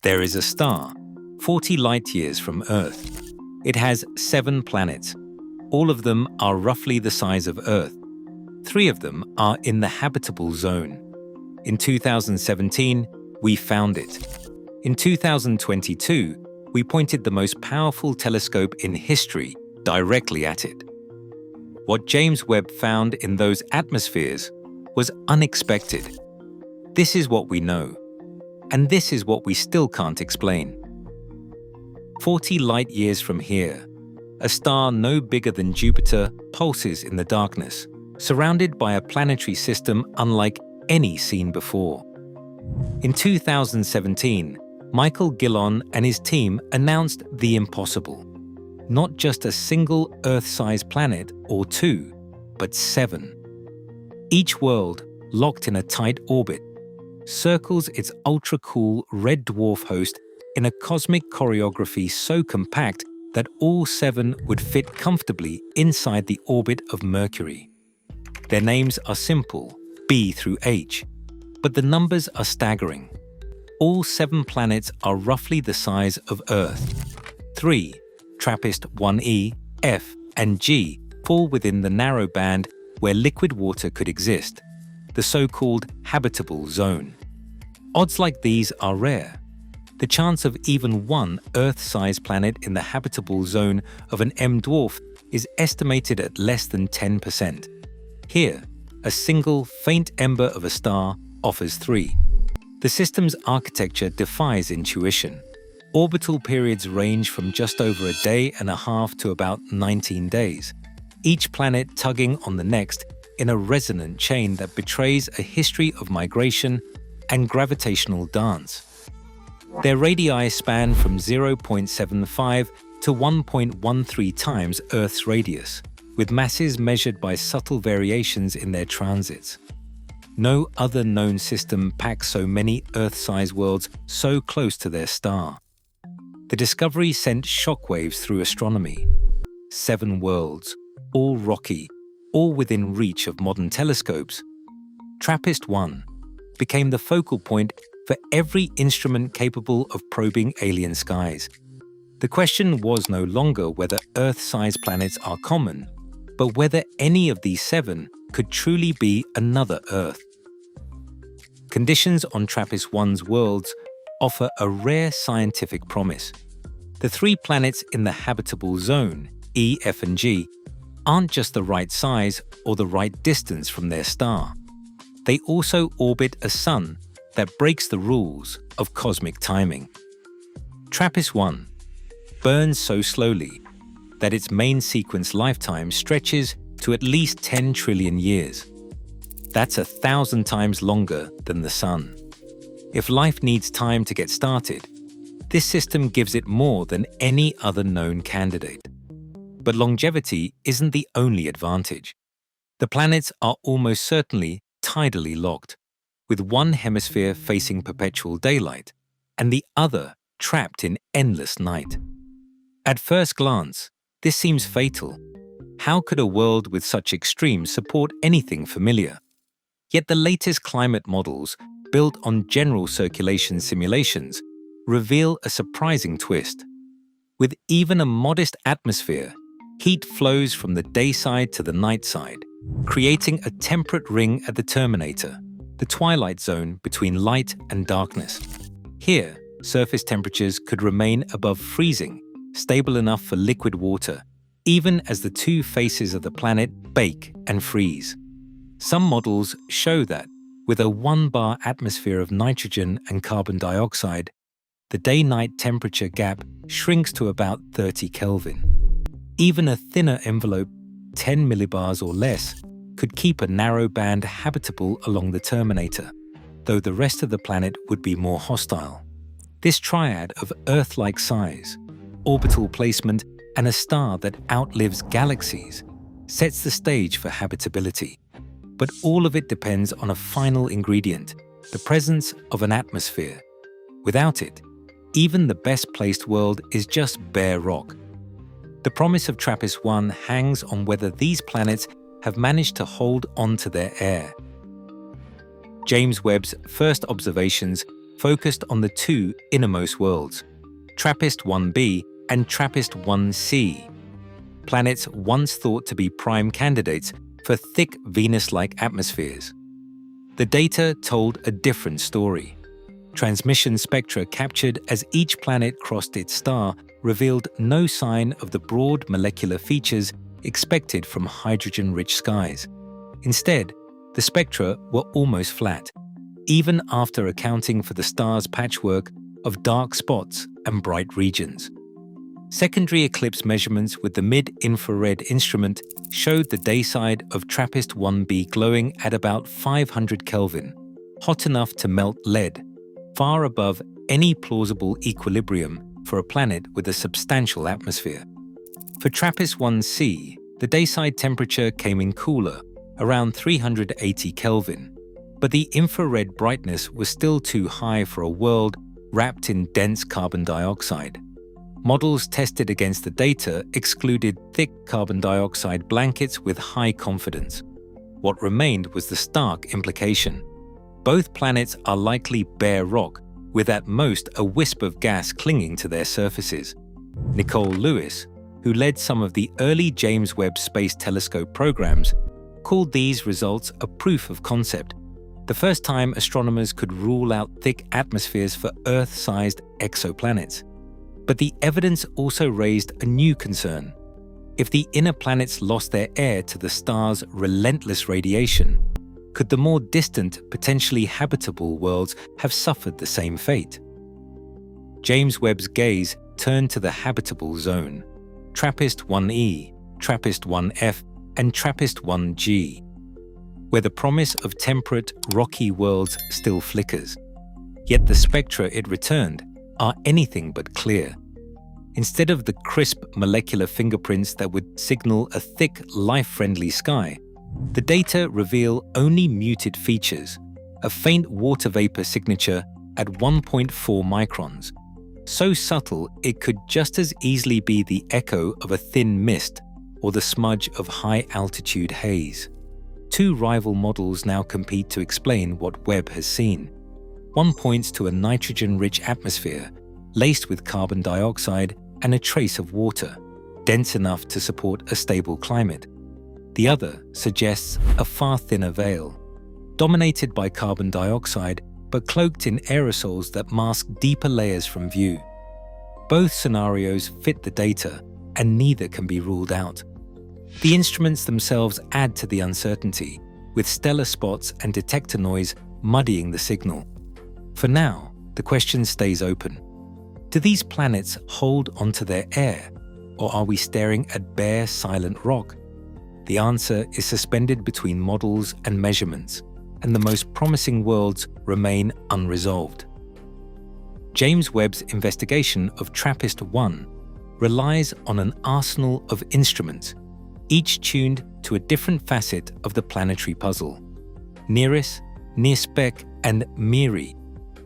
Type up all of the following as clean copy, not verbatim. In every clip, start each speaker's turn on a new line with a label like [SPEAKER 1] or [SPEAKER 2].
[SPEAKER 1] There is a star, 40 light-years from Earth. It has 7 planets. All of them are roughly the size of Earth. 3 of them are in the habitable zone. In 2017, we found it. In 2022, we pointed the most powerful telescope in history directly at it. What James Webb found in those atmospheres was unexpected. This is what we know, and this is what we still can't explain. 40 light-years from here, a star no bigger than Jupiter pulses in the darkness, surrounded by a planetary system unlike any seen before. In 2017, Michael Gillon and his team announced the impossible. Not just a single Earth-sized planet or 2, but 7. Each world, locked in a tight orbit, circles its ultra-cool red dwarf host in a cosmic choreography so compact that all 7 would fit comfortably inside the orbit of Mercury. Their names are simple, B through H, but the numbers are staggering. All 7 planets are roughly the size of Earth. 3, TRAPPIST 1e, F, and G fall within the narrow band where liquid water could exist, the so-called habitable zone. Odds like these are rare. The chance of even one Earth-sized planet in the habitable zone of an M dwarf is estimated at less than 10%. Here, a single faint ember of a star offers 3. The system's architecture defies intuition. Orbital periods range from just over a day and a half to about 19 days, each planet tugging on the next in a resonant chain that betrays a history of migration and gravitational dance. Their radii span from 0.75 to 1.13 times Earth's radius, with masses measured by subtle variations in their transits. No other known system packs so many Earth-sized worlds so close to their star. The discovery sent shockwaves through astronomy. 7 worlds, all rocky, all within reach of modern telescopes. TRAPPIST-1 became the focal point for every instrument capable of probing alien skies. The question was no longer whether Earth-sized planets are common, but whether any of these 7 could truly be another Earth. Conditions on TRAPPIST-1's worlds offer a rare scientific promise. The 3 planets in the habitable zone, E, F, and G, aren't just the right size or the right distance from their star. They also orbit a sun that breaks the rules of cosmic timing. TRAPPIST-1 burns so slowly that its main sequence lifetime stretches to at least 10 trillion years. That's 1,000 times longer than the Sun. If life needs time to get started, this system gives it more than any other known candidate. But longevity isn't the only advantage. The planets are almost certainly tidally locked, with one hemisphere facing perpetual daylight and the other trapped in endless night. At first glance, this seems fatal. How could a world with such extremes support anything familiar? Yet the latest climate models, built on general circulation simulations, reveal a surprising twist. With even a modest atmosphere, heat flows from the day side to the night side, creating a temperate ring at the terminator, the twilight zone between light and darkness. Here, surface temperatures could remain above freezing, stable enough for liquid water, even as the 2 faces of the planet bake and freeze. Some models show that, with a 1-bar atmosphere of nitrogen and carbon dioxide, the day-night temperature gap shrinks to about 30 Kelvin. Even a thinner envelope, 10 millibars or less, could keep a narrow band habitable along the terminator, though the rest of the planet would be more hostile. This triad of Earth-like size, orbital placement, and a star that outlives galaxies sets the stage for habitability. But all of it depends on a final ingredient, the presence of an atmosphere. Without it, even the best-placed world is just bare rock. The promise of TRAPPIST-1 hangs on whether these planets have managed to hold on to their air. James Webb's first observations focused on the two innermost worlds, TRAPPIST-1b and TRAPPIST-1c, planets once thought to be prime candidates for thick Venus-like atmospheres. The data told a different story. Transmission spectra captured as each planet crossed its star revealed no sign of the broad molecular features expected from hydrogen-rich skies. Instead, the spectra were almost flat, even after accounting for the star's patchwork of dark spots and bright regions. Secondary eclipse measurements with the mid-infrared instrument showed the day side of TRAPPIST-1b glowing at about 500 Kelvin, hot enough to melt lead, far above any plausible equilibrium for a planet with a substantial atmosphere. For TRAPPIST-1c, the dayside temperature came in cooler, around 380 Kelvin, but the infrared brightness was still too high for a world wrapped in dense carbon dioxide. Models tested against the data excluded thick carbon dioxide blankets with high confidence. What remained was the stark implication. Both planets are likely bare rock, with at most a wisp of gas clinging to their surfaces. Nicole Lewis, who led some of the early James Webb Space Telescope programs, called these results a proof of concept, the first time astronomers could rule out thick atmospheres for Earth-sized exoplanets. But the evidence also raised a new concern. If the inner planets lost their air to the star's relentless radiation, could the more distant, potentially habitable worlds have suffered the same fate? James Webb's gaze turned to the habitable zone, TRAPPIST-1e, TRAPPIST-1f, and TRAPPIST-1g, where the promise of temperate, rocky worlds still flickers. Yet the spectra it returned are anything but clear. Instead of the crisp molecular fingerprints that would signal a thick, life-friendly sky, the data reveal only muted features, a faint water vapor signature at 1.4 microns, so subtle it could just as easily be the echo of a thin mist or the smudge of high-altitude haze. Two rival models now compete to explain what Webb has seen. One points to a nitrogen-rich atmosphere, laced with carbon dioxide and a trace of water, dense enough to support a stable climate. The other suggests a far thinner veil, dominated by carbon dioxide but cloaked in aerosols that mask deeper layers from view. Both scenarios fit the data, and neither can be ruled out. The instruments themselves add to the uncertainty, with stellar spots and detector noise muddying the signal. For now, the question stays open. Do these planets hold onto their air, or are we staring at bare, silent rock? The answer is suspended between models and measurements, and the most promising worlds remain unresolved. James Webb's investigation of TRAPPIST-1 relies on an arsenal of instruments, each tuned to a different facet of the planetary puzzle. NIRISS, NIRSPEC, and MIRI,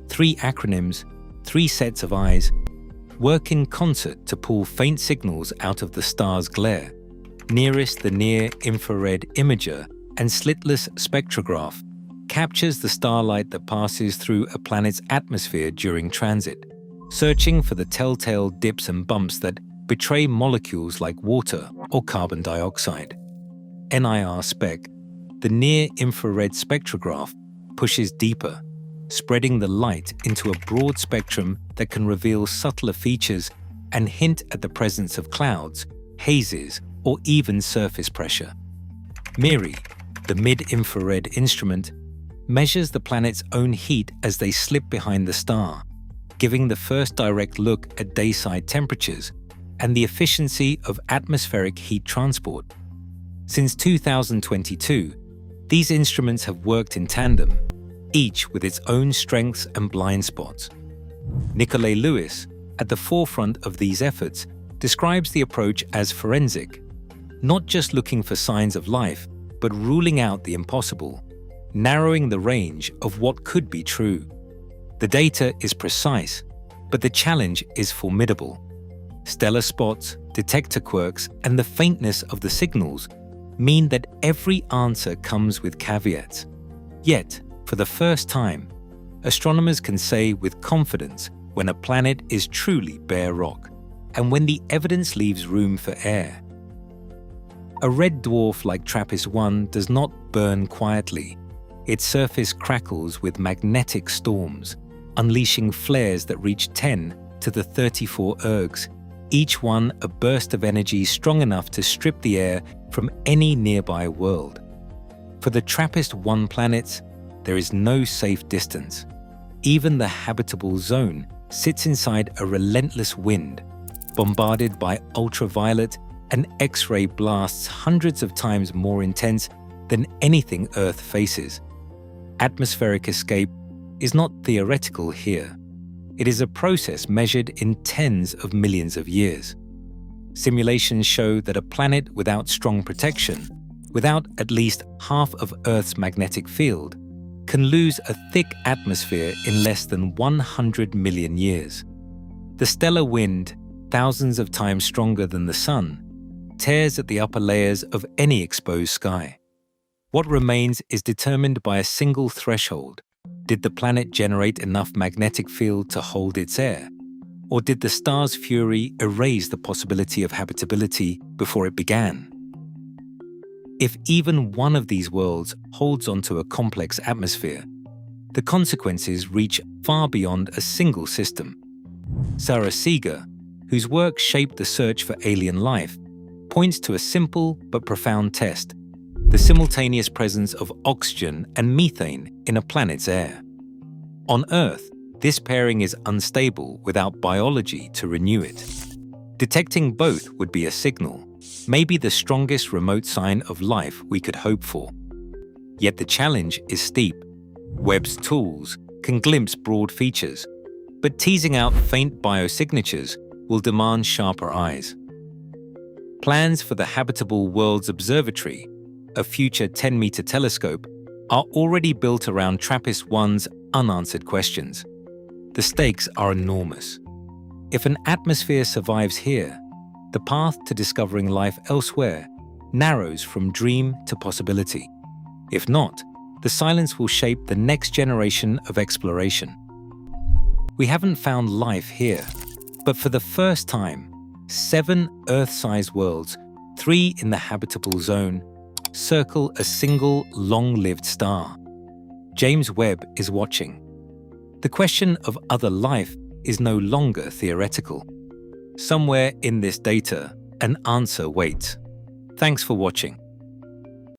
[SPEAKER 1] three acronyms, three sets of eyes, work in concert to pull faint signals out of the star's glare. NIRISS, the near-infrared imager and slitless spectrograph, captures the starlight that passes through a planet's atmosphere during transit, searching for the telltale dips and bumps that betray molecules like water or carbon dioxide. NIRSPEC, the near-infrared spectrograph, pushes deeper, spreading the light into a broad spectrum that can reveal subtler features and hint at the presence of clouds, hazes, or even surface pressure. MIRI, the mid-infrared instrument, measures the planet's own heat as they slip behind the star, giving the first direct look at dayside temperatures and the efficiency of atmospheric heat transport. Since 2022, these instruments have worked in tandem, each with its own strengths and blind spots. Nicole Lewis, at the forefront of these efforts, describes the approach as forensic, not just looking for signs of life, but ruling out the impossible, narrowing the range of what could be true. The data is precise, but the challenge is formidable. Stellar spots, detector quirks, and the faintness of the signals mean that every answer comes with caveats. Yet, for the first time, astronomers can say with confidence when a planet is truly bare rock and when the evidence leaves room for air. A red dwarf like TRAPPIST-1 does not burn quietly. Its surface crackles with magnetic storms, unleashing flares that reach 10 to the 34 ergs, each one a burst of energy strong enough to strip the air from any nearby world. For the TRAPPIST-1 planets, there is no safe distance. Even the habitable zone sits inside a relentless wind, bombarded by ultraviolet and X-ray blasts hundreds of times more intense than anything Earth faces. Atmospheric escape is not theoretical here. It is a process measured in tens of millions of years. Simulations show that a planet without strong protection, without at least half of Earth's magnetic field, can lose a thick atmosphere in less than 100 million years. The stellar wind, thousands of times stronger than the Sun, tears at the upper layers of any exposed sky. What remains is determined by a single threshold. Did the planet generate enough magnetic field to hold its air? Or did the star's fury erase the possibility of habitability before it began? If even one of these worlds holds onto a complex atmosphere, the consequences reach far beyond a single system. Sarah Seeger, whose work shaped the search for alien life, points to a simple but profound test: the simultaneous presence of oxygen and methane in a planet's air. On Earth, this pairing is unstable without biology to renew it. Detecting both would be a signal, maybe the strongest remote sign of life we could hope for. Yet the challenge is steep. Webb's tools can glimpse broad features, but teasing out faint biosignatures will demand sharper eyes. Plans for the Habitable Worlds Observatory, a future 10-meter telescope, are already built around TRAPPIST-1's unanswered questions. The stakes are enormous. If an atmosphere survives here, the path to discovering life elsewhere narrows from dream to possibility. If not, the silence will shape the next generation of exploration. We haven't found life here, but for the first time, 7 Earth-sized worlds, 3 in the habitable zone, circle a single long-lived star. James Webb is watching. The question of other life is no longer theoretical. Somewhere in this data, an answer waits. Thanks for watching.